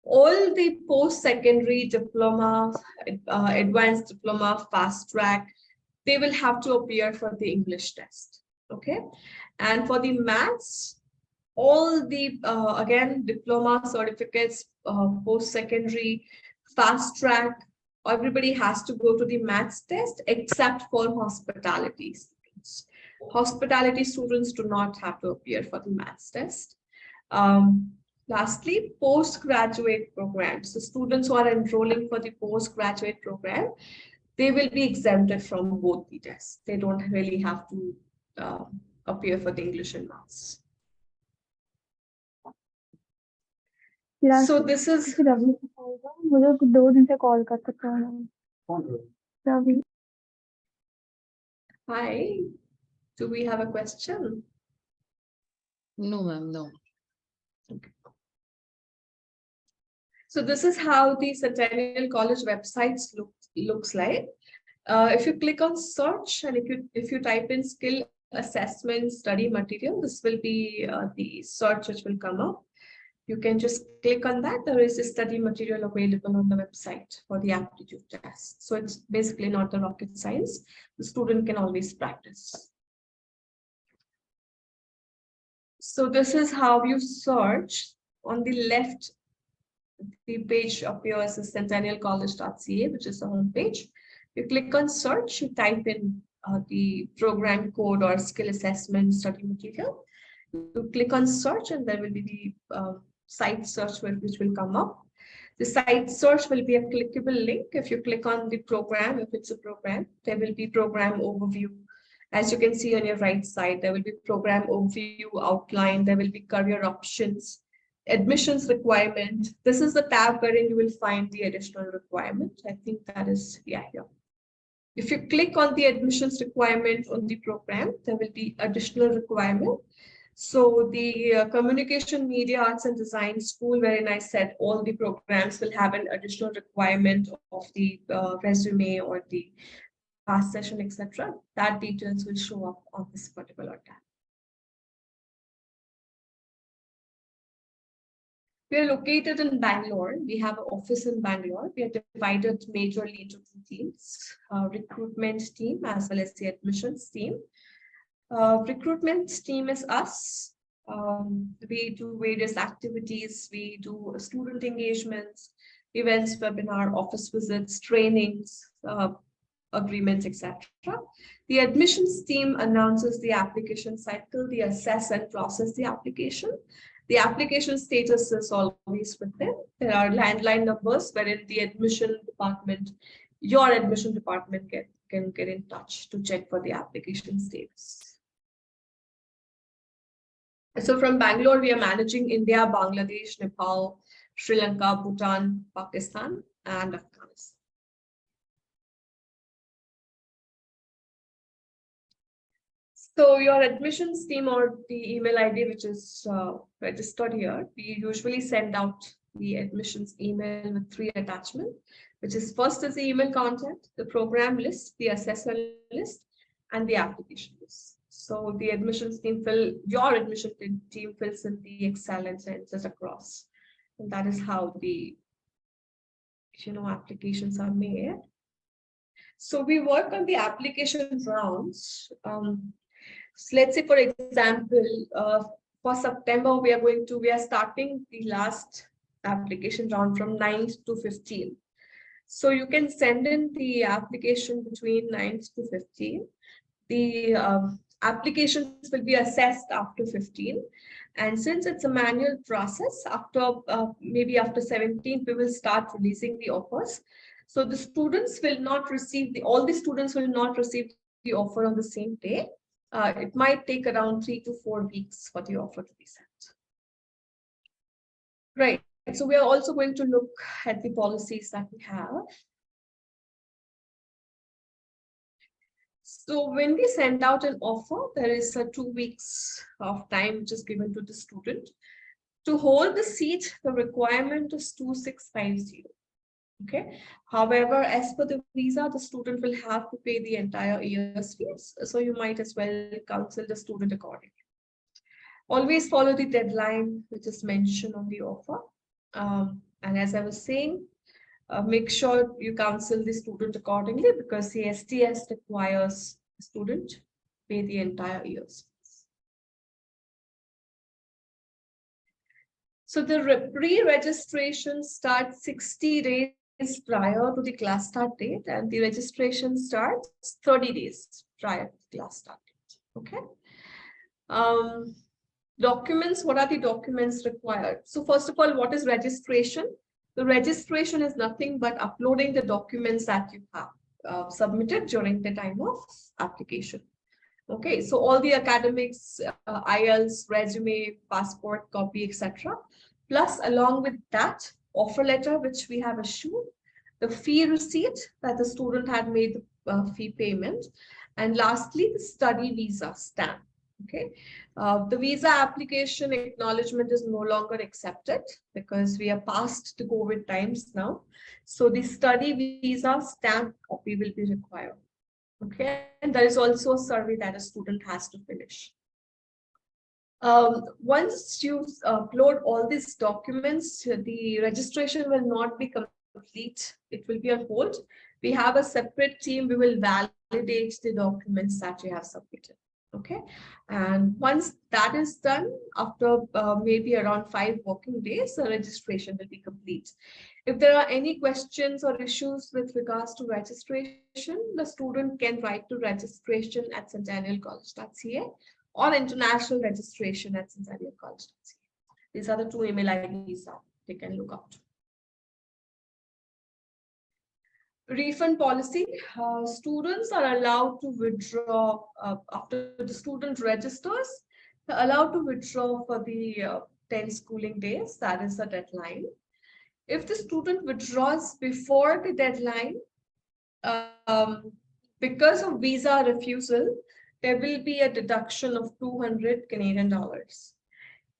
All the post-secondary diploma, advanced diploma, fast track, they will have to appear for the English test. Okay. And for the maths, all the, again, diploma certificates, post-secondary, fast track, everybody has to go to the maths test except for hospitality students. Hospitality students do not have to appear for the maths test. Lastly, postgraduate programs. So students who are enrolling for the postgraduate program, they will be exempted from both the tests. They don't really have to appear for the English and maths. So this is Ravi मुझे 2 दिन से call कर सकता हूँ Ravi hi. Do we have a question? No, ma'am, no. So this is how the Centennial College websites looks like. If you click on search and if you type in skill assessment study material, this will be the search which will come up. You can just click on that. There is a study material available on the website for the aptitude test. So it's basically not a rocket science. The student can always practice. So this is how you search. On the left, the page appears as centennialcollege.ca, which is the home page. You click on search, you type in the program code or skill assessment study material. You click on search and there will be the site search which will come up. The site search will be a clickable link. If you click on the program, if it's a program, there will be program overview. As you can see on your right side, there will be program overview outline, there will be career options, admissions requirement. This is the tab wherein you will find the additional requirement. I think that is, yeah, here. If you click on the admissions requirement on the program, there will be additional requirement. So the Communication, Media, Arts and Design School, wherein I said all the programs will have an additional requirement of the resume or the past session, etc. That details will show up on this particular tab. We are located in Bangalore. We have an office in Bangalore. We are divided majorly into 2 teams, recruitment team as well as the admissions team. Recruitment team is us. We do various activities. We do student engagements, events, webinar, office visits, trainings, agreements, etc. The admissions team announces the application cycle. They assess and process the application. The application status is always with them. There are landline numbers wherein the admission department, your admission department can get in touch to check for the application status. So from Bangalore, we are managing India, Bangladesh, Nepal, Sri Lanka, Bhutan, Pakistan, and Afghanistan. So your admissions team or the email ID, which is registered here, we usually send out the admissions email with 3 attachments, which is first is the email content, the program list, the assessor list, and the application list. So the admissions team your admission team fills in the Excel and sends it across. And that is how the, applications are made. So we work on the application rounds. So let's say, for example, for September, we are starting the last application round from 9th to 15th. So you can send in the application between 9th to 15th. The applications will be assessed after 15. And since it's a manual process, maybe after 17th, we will start releasing the offers. So the students will not receive all the students will not receive the offer on the same day. It might take around 3 to 4 weeks for the offer to be sent. Right. So we are also going to look at the policies that we have. So when we send out an offer, there is a 2 weeks of time which is given to the student. To hold the seat, the requirement is 2650. Okay. However, as per the visa, the student will have to pay the entire year's fees. So you might as well counsel the student accordingly. Always follow the deadline which is mentioned on the offer. And as I was saying, make sure you counsel the student accordingly, because the STS requires the student to pay the entire year's fees. So the pre-registration starts 60 days prior to the class start date, and the registration starts 30 days prior to the class start date. Okay. Documents, what are the documents required? So first of all, what is registration? The registration is nothing but uploading the documents that you have submitted during the time of application. Okay, so all the academics, IELTS, resume, passport copy, etc. Plus, along with that, offer letter which we have issued, the fee receipt that the student had made the fee payment, and lastly, the study visa stamp. Okay, the visa application acknowledgement is no longer accepted because we are past the COVID times now. So the study visa stamp copy will be required. Okay, and there is also a survey that a student has to finish. Once you upload all these documents, the registration will not be complete. It will be on hold. We have a separate team. We will validate the documents that you have submitted. Okay, and once that is done, after maybe around 5 working days, the registration will be complete. If there are any questions or issues with regards to registration, the student can write to registration@centennialcollege.ca or international registration at centennialcollege.ca. These are the 2 email IDs that they can look up to. Refund policy, students are allowed to withdraw after the student registers. They're allowed to withdraw for the 10 schooling days. That is the deadline. If the student withdraws before the deadline, because of visa refusal, there will be a deduction of 200 Canadian dollars.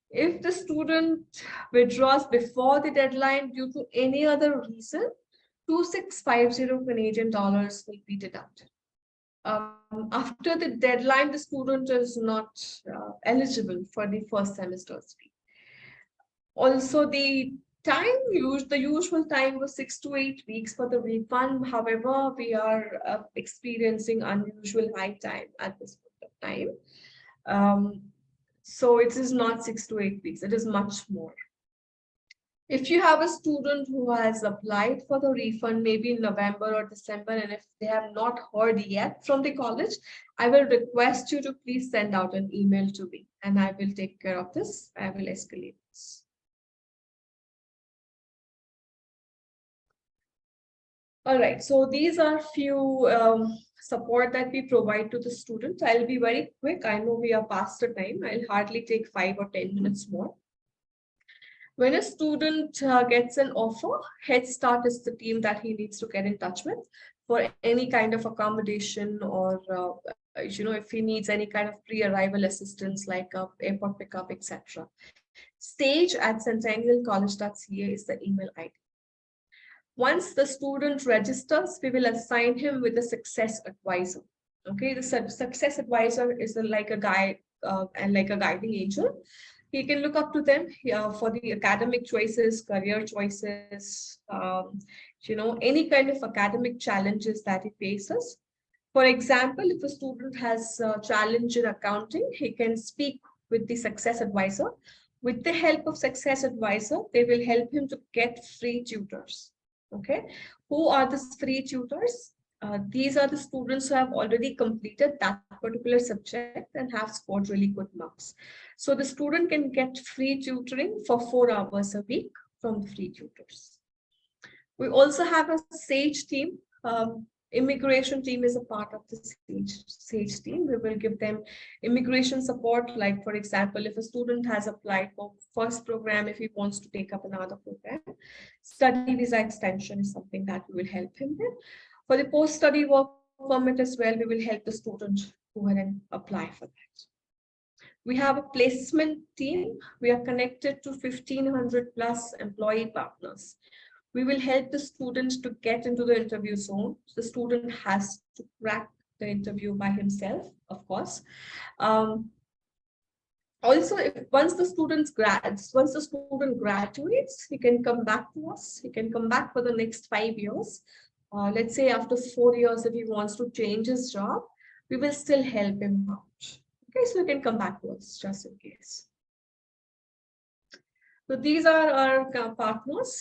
If the student withdraws before the deadline due to any other reason, 2650 Canadian dollars will be deducted. After the deadline, the student is not eligible for the first semester's fee. Also, the usual time was 6 to 8 weeks for the refund. However, we are experiencing unusual high time at this point of time. So it is not 6 to 8 weeks, it is much more. If you have a student who has applied for the refund, maybe in November or December, and if they have not heard yet from the college, I will request you to please send out an email to me, and I will take care of this. I will escalate this. All right, so these are few support that we provide to the student. I'll be very quick. I know we are past the time. I'll hardly take 5 or 10 minutes more. When a student gets an offer, Head Start is the team that he needs to get in touch with for any kind of accommodation, or if he needs any kind of pre-arrival assistance like airport pickup, etc. stage@centennialcollege.ca is the email ID. Once the student registers, we will assign him with a success advisor. Okay, the success advisor is like a guide and like a guiding angel. He can look up to them for the academic choices, career choices, any kind of academic challenges that he faces. For example, if a student has a challenge in accounting, he can speak with the success advisor. With the help of success advisor, they will help him to get free tutors. Okay, who are the free tutors? These are the students who have already completed that particular subject and have scored really good marks. So the student can get free tutoring for 4 hours a week from the free tutors. We also have a SAGE team. Immigration team is a part of the SAGE team. We will give them immigration support. Like, for example, if a student has applied for first program, if he wants to take up another program, study visa extension is something that we will help him with. For the post-study work permit as well, we will help the student go ahead and apply for that. We have a placement team. We are connected to 1,500 plus employee partners. We will help the student to get into the interview zone. The student has to crack the interview by himself, of course. Also, once the student graduates, he can come back to us. He can come back for the next 5 years. Let's say after 4 years, if he wants to change his job, we will still help him out. Okay, so he can come back to us just in case. So these are our partners.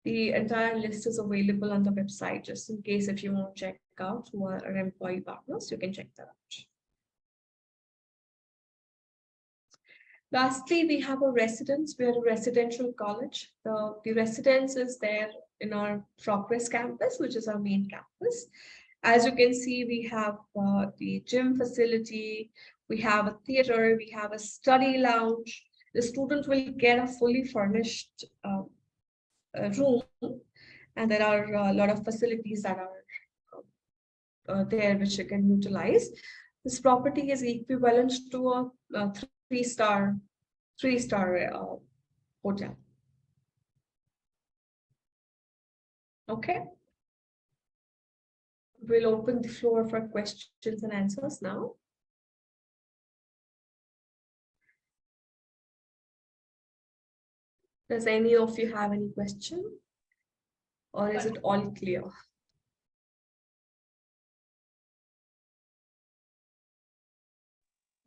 The entire list is available on the website, just in case if you want to check out who are our employee partners, you can check that out. Lastly, we have a residence. We are a residential college. The residence is there in our Progress campus, which is our main campus. As you can see, we have the gym facility, we have a theater, we have a study lounge. The student will get a fully furnished room, and there are a lot of facilities that are there which you can utilize. This property is equivalent to a three-star hotel. Okay. We'll open the floor for questions and answers now. Does any of you have any question? Or is it all clear?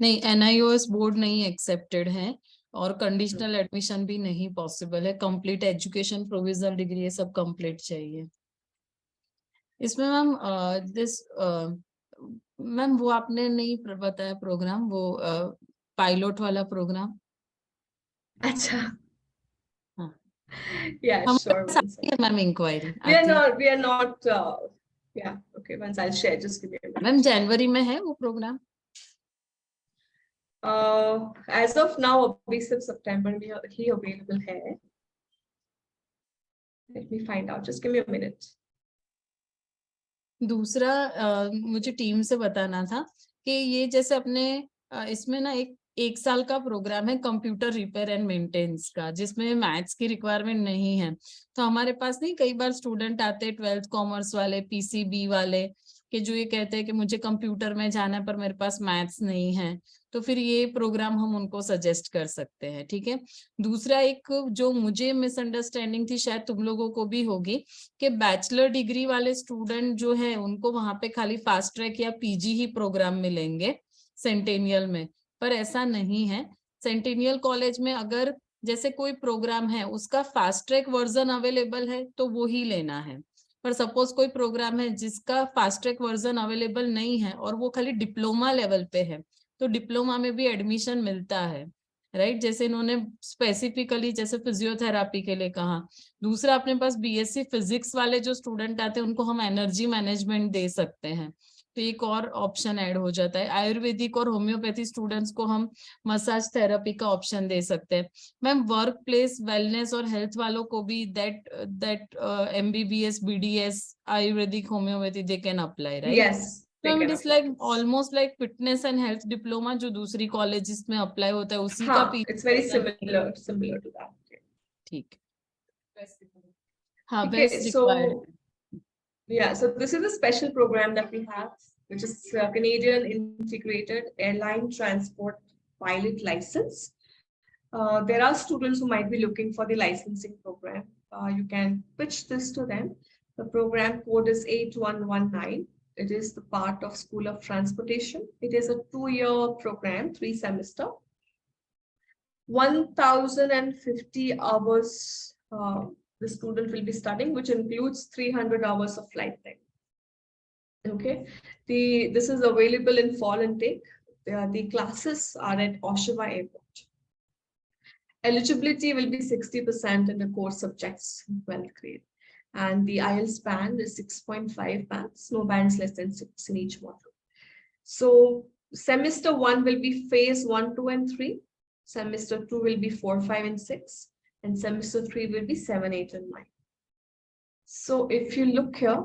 नहीं, NIOS board नहीं accepted है और conditional admission भी नहीं possible है. Complete education, provisional degree, ये सब complete चाहिए इसमें. मैम वो आपने नहीं बताया प्रोग्राम, वो पायलट वाला प्रोग्राम. अच्छा. हाँ. Yeah, sure. Ma'am inquiry We are not. Yeah, okay. Once I'll share. Just give me a minute. Ma'am जनवरी में है वो प्रोग्राम. As of now, अभी सिर्फ September में ही available है. Let me find out. Just give me a minute. दूसरा मुझे टीम से बताना था कि ये जैसे अपने इसमें ना एक साल का प्रोग्राम है कंप्यूटर रिपेयर एंड मेंटेनेंस का, जिसमें मैथ्स की रिक्वायरमेंट नहीं है. तो हमारे पास नहीं, कई बार स्टूडेंट आते हैं 12th कॉमर्स वाले, PCB वाले, कि जो ये कहते हैं कि मुझे कंप्यूटर में जाना है पर मेरे पास मैथ्स नहीं है. तो फिर ये प्रोग्राम हम उनको सजेस्ट कर सकते हैं. ठीक है. दूसरा एक जो मुझे मिसअंडरस्टैंडिंग थी, शायद तुम लोगों को भी होगी, कि बैचलर डिग्री वाले स्टूडेंट जो है उनको वहां पे खाली फास्ट ट्रैक या PG ही प्रोग्राम मिलेंगे सेंटेनियल में. पर ऐसा नहीं है. सेंटेनियल कॉलेज में अगर जैसे कोई प्रोग्राम है उसका फास्ट ट्रैक वर्जन अवेलेबल है तो वो ही लेना है. पर सपोज कोई प्रोग्राम है जिसका फास्ट ट्रैक वर्जन अवेलेबल नहीं है और वो खाली डिप्लोमा लेवल पे है, तो डिप्लोमा में भी एडमिशन मिलता है. राइट. जैसे इन्होंने स्पेसिफिकली जैसे फिजियोथेरापी के लिए कहा. दूसरा अपने पास BSc फिजिक्स वाले जो स्टूडेंट आते हैं उनको हम एनर्जी मैनेजमेंट दे सकते हैं, तो एक और ऑप्शन ऐड हो जाता है. आयुर्वेदिक और होम्योपैथी स्टूडेंट्स को हम मसाज थेरेपी का ऑप्शन दे सकते हैं. मैम वर्क प्लेस वेलनेस और हेल्थ वालों को भी that MBBS BDS Ayurvedic homeopathy they can apply, right? Yes. It is like almost like fitness and health diploma जो दूसरी कॉलेजेस में अप्लाई होता है उसी का It's very similar to that. ठीक. हाँ, Okay, best so required. yeah, so this is a special program that we have, which is Canadian Integrated Airline Transport Pilot License. There are students who might be looking for the licensing program. You can pitch this to them. The program code is 8119. It is the part of School of Transportation. It is a 2-year program, 3 semester. 1,050 hours the student will be studying, which includes 300 hours of flight time. Okay, this is available in fall intake. The classes are at Oshawa Airport. Eligibility will be 60% in the core subjects in 12th grade. And the IELTS band is 6.5 bands, no bands less than 6 in each module. So semester 1 will be phase 1, 2, and 3. Semester 2 will be 4, 5, and 6. And semester 3 will be 7, 8, and 9. So if you look here,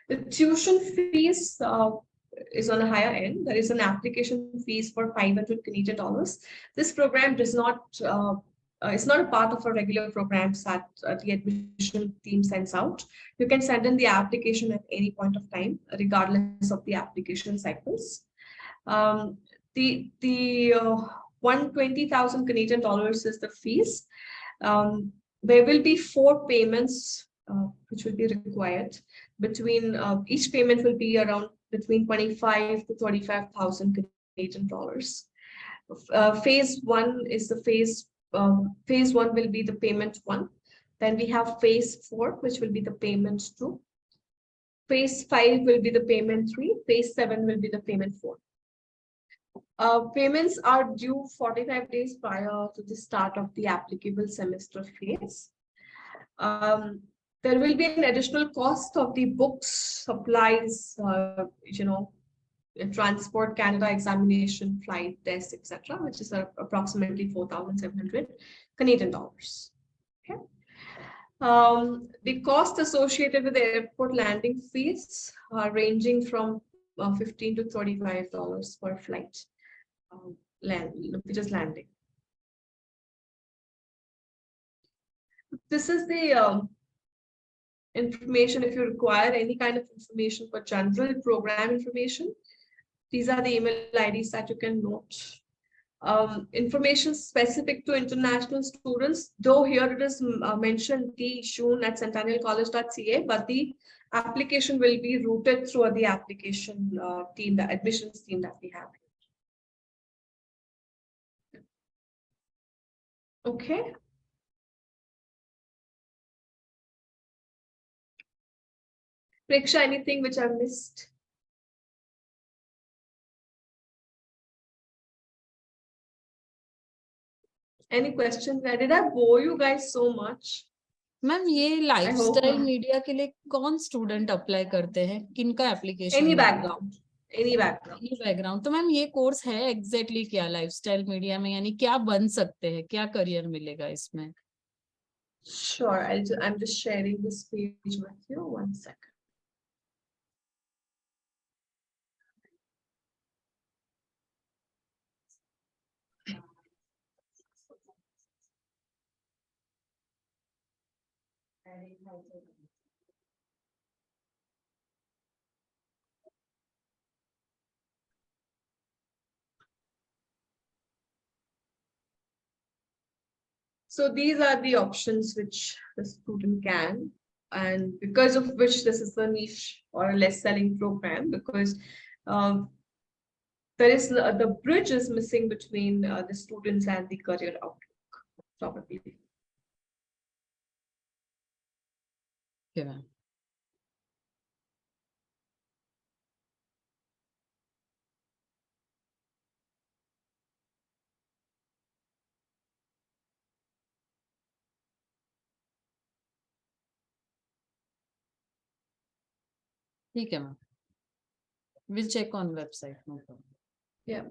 the tuition fees is on a higher end. There is an application fees for $500 Canadian. This program does not, it's not a part of our regular programs that the admission team sends out. You can send in the application at any point of time, regardless of the application cycles. the 120,000 Canadian dollars is the fees. There will be 4 payments which will be required. Between each payment will be around between 25 to 35,000 Canadian dollars. Phase 1 is the phase 1 will be the payment 1. Then we have phase 4, which will be the payment 2. Phase 5 will be the payment 3. Phase 7 will be the payment 4. Payments are due 45 days prior to the start of the applicable semester phase. There will be an additional cost of the books, supplies, transport, Canada examination, flight, test, etc., which is approximately 4,700 Canadian dollars. Okay. The cost associated with the airport landing fees are ranging from $15 to $35 per flight, which is landing. This is the information. If you require any kind of information for general program information, these are the email IDs that you can note. Information specific to international students, though here it is mentioned dshoon@centennialcollege.ca, but the application will be routed through the application team, the admissions team that we have. Okay. Preksha, anything which I missed? Any questions? Did I bore you guys so much? Ma'am ये lifestyle media के लिए कौन student apply करते हैं, किनका application? Any background, any background. तो ma'am ये course है एग्जैक्टली क्या लाइफस्टाइल मीडिया में, यानी क्या बन सकते हैं, क्या करियर मिलेगा इसमें? Sure, I'm just sharing this page with you. 1 second. So these are the options which the student can, and because of which this is a niche or a less selling program, because there is the bridge is missing between the students and the career outlook, probably. Okay, ma'am. ठीक है ma'am, we'll check on website, no problem. Yeah.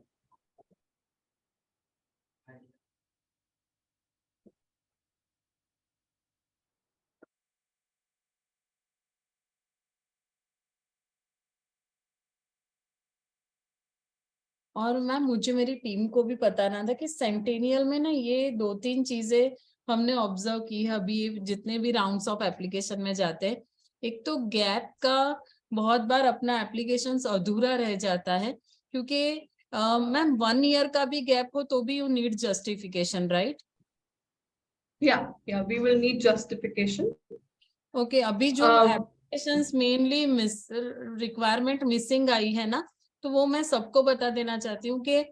और ma'am मुझे मेरी team को भी बताना था कि सेंटेनियल में ना ये 2-3 चीजें हमने ऑब्जर्व की है अभी जितने भी राउंड्स ऑफ एप्लीकेशन में जाते हैं। एक तो गैप का बहुत बार अपना एप्लीकेशन अधूरा रह जाता है, क्योंकि मैम 1 ईयर का भी गैप हो तो भी you need justification, right? Yeah, we will need justification. Okay, अभी जो applications mainly requirement missing I है ना, तो वो मैं सबको बता देना चाहती हूँ कि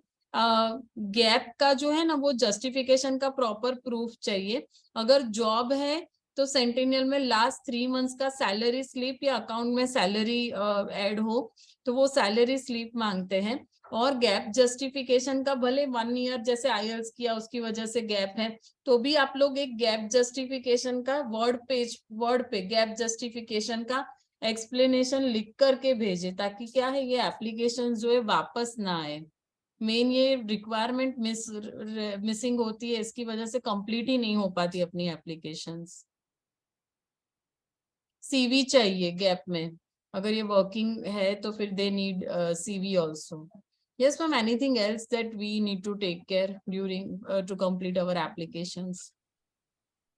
गैप का जो है ना वो जस्टिफिकेशन का प्रॉपर प्रूफ चाहिए। अगर जॉब है तो सेंटेनियल में लास्ट 3 मंथ्स का सैलरी स्लिप या अकाउंट में सैलरी ऐड हो तो वो सैलरी स्लिप मांगते हैं। और गैप जस्टिफिकेशन का भले 1 ईयर जैसे आईएलटीएस किया उसकी वजह से गैप है तो भी आप लोग एक गैप जस्टिफिकेशन का वर्ड पे गैप जस्टिफिकेशन का एक्सप्लेनेशन लिख करके भेजे, ताकि क्या है ये एप्लीकेशन जो है वापस ना आए। मेन ये रिक्वायरमेंट मिसिंग होती है, इसकी वजह से कंप्लीट ही नहीं हो पाती अपनी एप्लीकेशंस। सीवी चाहिए गैप में, अगर ये वर्किंग है तो फिर they need CV also. Yes, ma'am. Anything else that we need to take care during to complete our applications?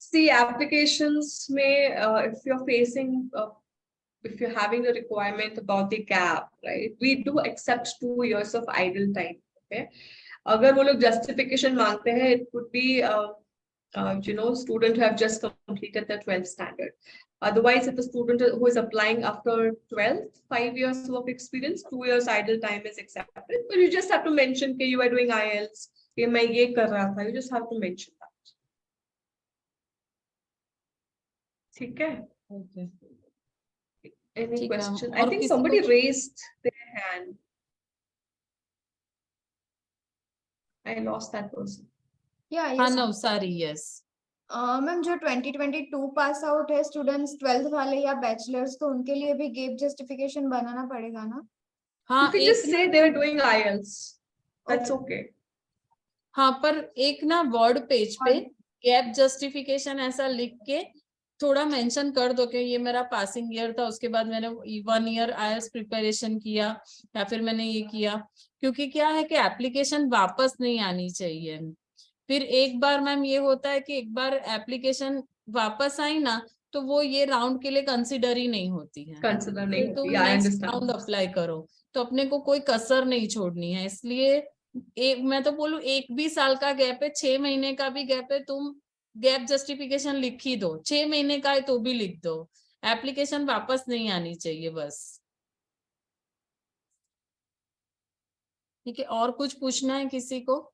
See, applications may, if you're facing, if you're having a requirement about the gap, right? We do accept 2 years of idle time. पे। अगर वो लोग justification मांगते हैं, it could be student who have just completed the 12th standard. Otherwise, if a student who is applying after 12th, 5 years work experience, 2 years idle time is accepted. But you just have to mention that you are doing IELTS. ये मैं ये कर रहा था. You just have to mention that. ठीक है? Okay. Any ठीक है, question? और I think किसी को- somebody raised their hand. I lost that person. Yeah, हाँ yes. नवसारी, yes. मैम जो 2022 पास आउट है स्टूडेंट्स 12th वाले या बैचलर्स, तो उनके लिए भी गैप जस्टिफिकेशन बनाना पड़ेगा ना? हाँ You can एक just say they are doing IELTS. That's okay. हाँ पर एक ना वर्ड पेज पे गैप जस्टिफिकेशन ऐसा लिख के थोड़ा मेंशन कर दो कि ये मेरा पासिंग ईयर था, उसके बाद मैंने 1 ईयर IELTS प्रिपरेशन किया या फिर मैंने ये किया। क्योंकि क्या है कि एप्लीकेशन वापस नहीं आनी चाहिए। फिर एक बार मैम ये होता है कि एक बार एप्लीकेशन वापस आई ना तो वो ये राउंड के लिए कंसिडर ही नहीं होती है। Consider नहीं फिर तुम होती. I next round understand. Apply करो, तो अपने को कोई कसर नहीं छोड़नी है। इसलिए मैं तो बोलूं 1 भी साल का गैप है, 6 महीने का भी गैप है, तुम गैप जस्टिफिकेशन लिख ही दो। 6 महीने का है तो भी लिख दो, एप्लीकेशन वापस नहीं आनी चाहिए बस। ठीक है, और कुछ पूछना है किसी को?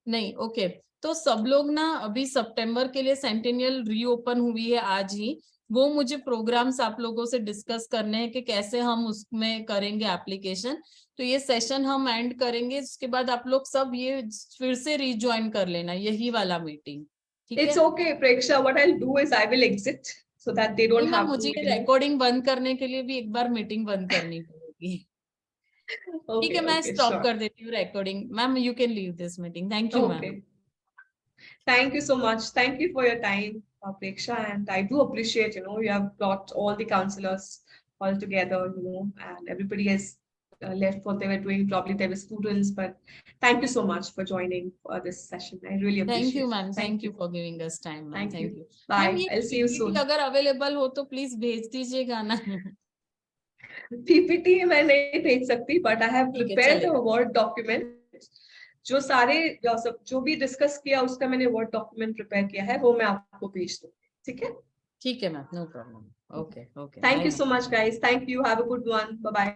नहीं, ओके। तो सब लोग ना अभी सितंबर के लिए सेंटेनियल रीओपन हुई है आज ही, वो मुझे प्रोग्राम्स आप लोगों से डिस्कस करने हैं कि कैसे हम उसमें करेंगे एप्लीकेशन। तो ये सेशन हम एंड करेंगे, उसके बाद आप लोग सब ये फिर से रिज्वाइन कर लेना यही वाला मीटिंग। ठीक है? It's okay, Preksha. What I'll do is I will exit so that they don't नहीं, have मुझे to. रिकॉर्डिंग बंद करने के लिए भी एक बार मीटिंग बंद करनी पड़ेगी। ठीक Okay, है, मैं okay, स्टॉप sure. कर देती हूँ recording. Ma'am you can leave this meeting. Thank you ma'am. Okay. Thank you so much. Thank you for your time, Preksha, and I do appreciate, you have brought all the counselors all together, and everybody has left what they were doing. Probably they were students, but thank you so much for joining this session. I really thank appreciate you it. Ma'am, thank you for giving us time ma'am. Thank thank you. You Bye. Ma'am. ये I'll see you PPT soon. अगर available हो तो please भेज दीजिएगा ना। PPT मैं नहीं भेज सकती, but I have ठीक है, prepared a चलेगा। Word document. जो भी डिस्कस किया उसका मैंने Word document प्रिपेयर किया है, वो मैं आपको भेज दूंगी. ठीक है? ठीक है ma'am, no problem. Okay okay, Thank you so much, guys. Thank you. Have a good one. Bye bye.